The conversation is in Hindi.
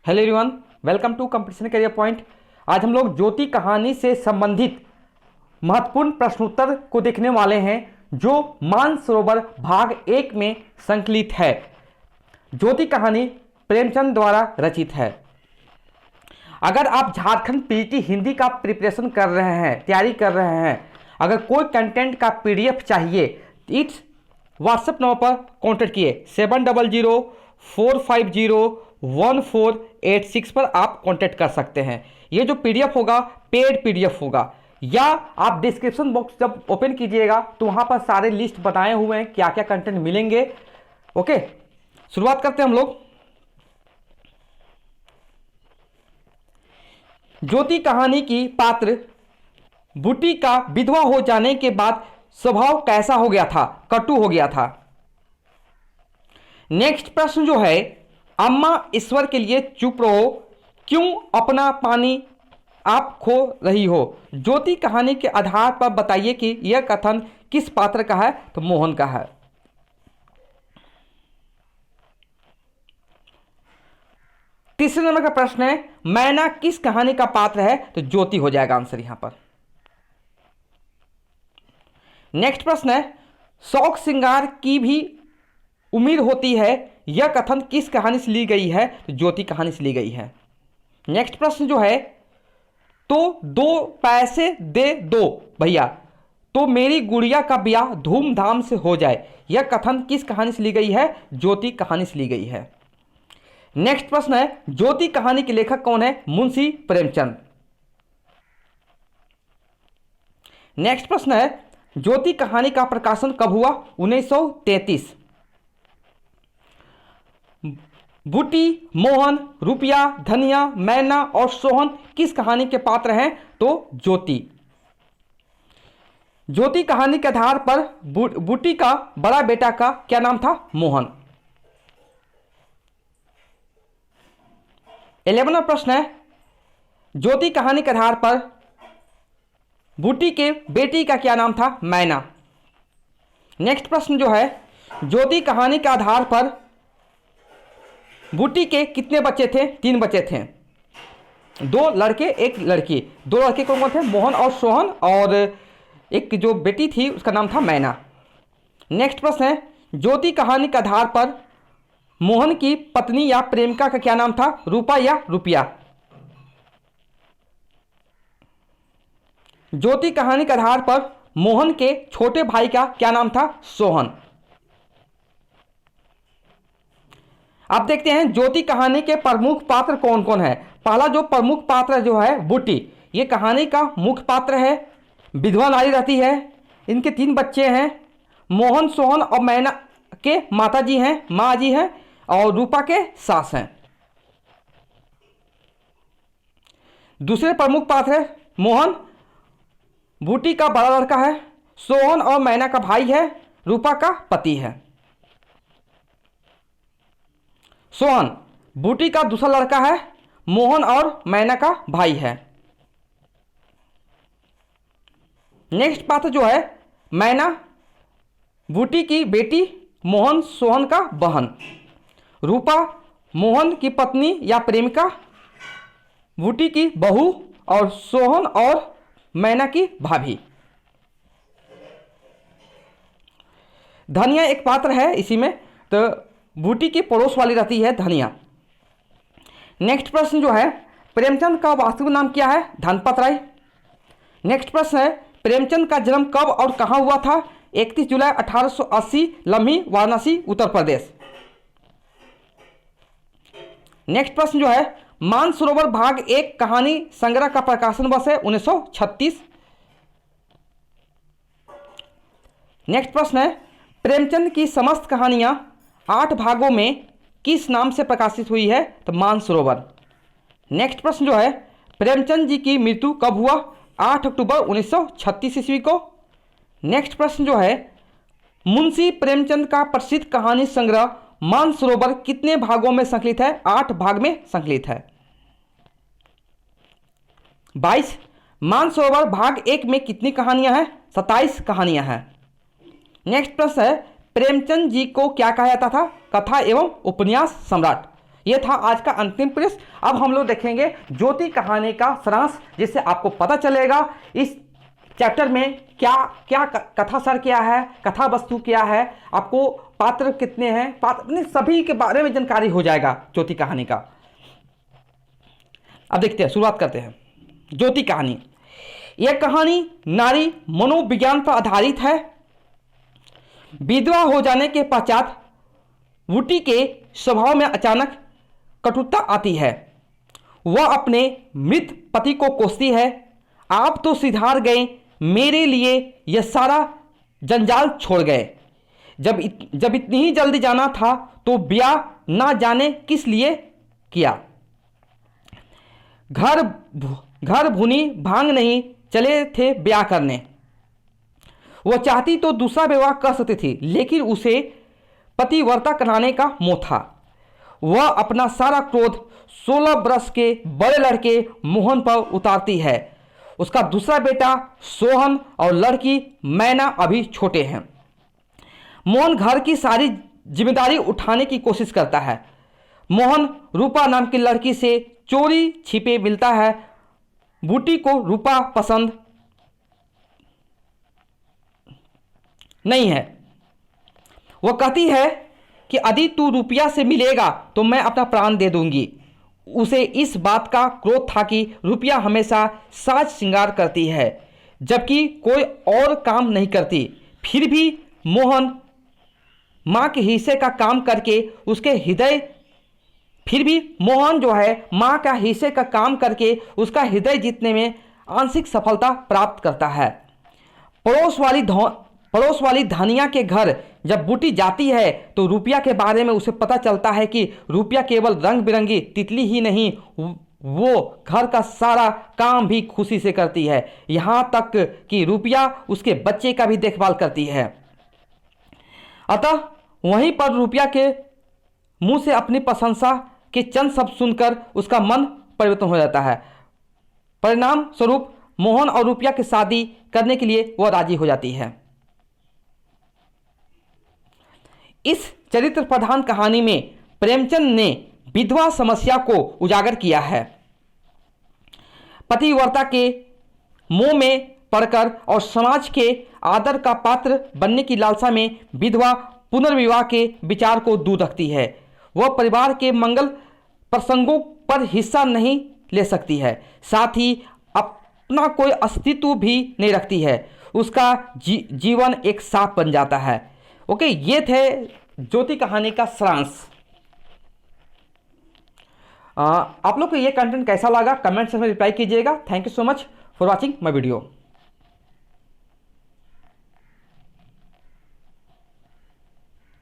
Hello everyone, welcome to competition career point. आज हम लोग ज्योति कहानी से संबंधित महत्वपूर्ण प्रश्नोत्तर को देखने वाले हैं जो मानसरोवर भाग 1 में संकलित है। ज्योति कहानी प्रेमचंद द्वारा रचित है। अगर आप झारखंड पीटी हिंदी का प्रिपरेशन कर रहे हैं, तैयारी कर रहे हैं, अगर कोई कंटेंट का पीडीएफ चाहिए, इस व्हाट्सएप नंबर पर कॉन्टेक्ट किए 7004501486 पर आप कांटेक्ट कर सकते हैं। ये जो पीडीएफ होगा पेड पीडीएफ होगा, या आप डिस्क्रिप्शन बॉक्स जब ओपन कीजिएगा तो वहां पर सारे लिस्ट बताए हुए हैं क्या क्या कंटेंट मिलेंगे। ओके, शुरुआत करते हैं हम लोग। ज्योति कहानी की पात्र बूटी का विधवा हो जाने के बाद स्वभाव कैसा हो गया था? कटु हो गया था। नेक्स्ट प्रश्न जो है, अम्मा ईश्वर के लिए चुप रहो, क्यों अपना पानी आप खो रही हो? ज्योति कहानी के आधार पर बताइए कि यह कथन किस पात्र का है? तो मोहन का है। तीसरे नंबर का प्रश्न है, मैना किस कहानी का पात्र है? तो ज्योति हो जाएगा आंसर यहां पर। नेक्स्ट प्रश्न है, शौक श्रृंगार की भी उम्मीद होती है, यह कथन किस कहानी से ली गई है? तो ज्योति कहानी से ली गई है। नेक्स्ट प्रश्न जो है, तो 2 पैसे दे दो भैया तो मेरी गुड़िया का ब्याह धूमधाम से हो जाए, यह कथन किस कहानी से ली गई है? ज्योति कहानी से ली गई है। नेक्स्ट प्रश्न है, ज्योति कहानी के लेखक कौन है? मुंशी प्रेमचंद। नेक्स्ट प्रश्न है, ज्योति कहानी का प्रकाशन कब हुआ? 1933। बूटी, मोहन, रुपया, धनिया, मैना और सोहन किस कहानी के पात्र हैं? तो ज्योति। ज्योति कहानी के आधार पर बूटी का बड़ा बेटा का क्या नाम था? मोहन। 11वां प्रश्न है, ज्योति कहानी के आधार पर बूटी के बेटी का क्या नाम था? मैना। नेक्स्ट प्रश्न जो है, ज्योति कहानी के आधार पर बूटी के कितने बच्चे थे? 3 बच्चे थे, 2 लड़के 1 लड़की। 2 लड़के कौन कौन थे? मोहन और सोहन, और एक जो बेटी थी उसका नाम था मैना। नेक्स्ट प्रश्न है, ज्योति कहानी के आधार पर मोहन की पत्नी या प्रेमिका का क्या नाम था? रूपा या रुपया। ज्योति कहानी के आधार पर मोहन के छोटे भाई का क्या नाम था? सोहन। अब देखते हैं ज्योति कहानी के प्रमुख पात्र कौन कौन है। पहला जो प्रमुख पात्र जो है बूटी, ये कहानी का मुख्य पात्र है। विधवा नारी रहती है, इनके 3 बच्चे हैं। मोहन, सोहन और मैना के माता जी हैं, माँ जी हैं, और रूपा के सास हैं। दूसरे प्रमुख पात्र है मोहन, बूटी का बड़ा लड़का है। सोहन और मैना का भाई है, रूपा का पति है। सोहन बूटी का दूसरा लड़का है, मोहन और मैना का भाई है। नेक्स्ट पात्र जो है मैना, बूटी की बेटी, मोहन सोहन का बहन। रूपा मोहन की पत्नी या प्रेमिका, बूटी की बहू, और सोहन और मैना की भाभी। धनिया एक पात्र है इसी में, तो बूटी की पड़ोस वाली रहती है धनिया। नेक्स्ट प्रश्न जो है, प्रेमचंद का वास्तविक नाम क्या है? धनपत राय। नेक्स्ट प्रश्न है, प्रेमचंद का जन्म कब और कहां हुआ था? 31 जुलाई 1880, लम्ही, वाराणसी, उत्तर प्रदेश। नेक्स्ट प्रश्न जो है, मानसरोवर भाग 1 कहानी संग्रह का प्रकाशन वर्ष है 1936। नेक्स्ट प्रश्न है, प्रेमचंद की समस्त कहानियां 8 भागों में किस नाम से प्रकाशित हुई है? तो मानसरोवर। नेक्स्ट प्रश्न जो है, प्रेमचंद जी की मृत्यु कब हुआ? 8 अक्टूबर 1936 ईस्वी को। नेक्स्ट प्रश्न जो है, मुंशी प्रेमचंद का प्रसिद्ध कहानी संग्रह मानसरोवर कितने भागों में संकलित है? 8 भाग में संकलित है। 22, मानसरोवर भाग 1 में कितनी कहानियां हैं? 27 कहानियां हैं। नेक्स्ट प्रश्न है, प्रेमचंद जी को क्या कहा जाता था? कथा एवं उपन्यास सम्राट। ये था आज का अंतिम प्रश्न। अब हम लोग देखेंगे ज्योति कहानी का सारांश, जिससे आपको पता चलेगा इस चैप्टर में क्या क्या कथा सर क्या है, कथा वस्तु क्या है, आपको पात्र कितने हैं, पात्र सभी के बारे में जानकारी हो जाएगा ज्योति कहानी का। अब देखते हैं, शुरुआत करते हैं। ज्योति कहानी, यह कहानी नारी मनोविज्ञान पर आधारित है। विधवा हो जाने के पश्चात वुटी के स्वभाव में अचानक कटुता आती है। वह अपने मृत पति को कोसती है, आप तो सिधार गए, मेरे लिए यह सारा जंजाल छोड़ गए। जब इतनी ही जल्दी जाना था तो ब्याह ना जाने किस लिए किया। घर भुनी भांग नहीं चले थे ब्याह करने। वह चाहती तो दूसरा विवाह कर सकती थी, लेकिन उसे पतिव्रता कराने का मोह था। वह अपना सारा क्रोध 16 वर्ष के बड़े लड़के मोहन पर उतारती है। उसका दूसरा बेटा सोहन और लड़की मैना अभी छोटे हैं। मोहन घर की सारी जिम्मेदारी उठाने की कोशिश करता है। मोहन रूपा नाम की लड़की से चोरी छिपे मिलता है। बूटी को रूपा पसंद नहीं है। वह कहती है कि यदि तू रुपया से मिलेगा तो मैं अपना प्राण दे दूंगी। उसे इस बात का क्रोध था कि रुपया हमेशा साज श्रृंगार करती है, जबकि कोई और काम नहीं करती। फिर भी मोहन माँ के हिस्से का काम करके उसके हृदय फिर भी मोहन जो है माँ का हिस्से का काम करके उसका हृदय जीतने में आंशिक सफलता प्राप्त करता है। पड़ोस वाली धनिया के घर जब बूटी जाती है तो रुपया के बारे में उसे पता चलता है कि रुपया केवल रंग बिरंगी तितली ही नहीं, वो घर का सारा काम भी खुशी से करती है, यहाँ तक कि रुपया उसके बच्चे का भी देखभाल करती है। अतः वहीं पर रुपया के मुंह से अपनी प्रशंसा के चंद शब्द सुनकर उसका मन परिवर्तन हो जाता है। परिणाम स्वरूप मोहन और रुपया की शादी करने के लिए वह राजी हो जाती है। इस चरित्र प्रधान कहानी में प्रेमचंद ने विधवा समस्या को उजागर किया है। पतिव्रता के मोह में पड़कर और समाज के आदर का पात्र बनने की लालसा में विधवा पुनर्विवाह के विचार को दूर रखती है। वह परिवार के मंगल प्रसंगों पर हिस्सा नहीं ले सकती है, साथ ही अपना कोई अस्तित्व भी नहीं रखती है। उसका जीवन एक साफ बन जाता है। ओके, ये थे ज्योति कहानी का सारांश। आप लोग को ये कंटेंट कैसा लगा कमेंट सेक्शन में रिप्लाई कीजिएगा। Thank you so much for watching my video.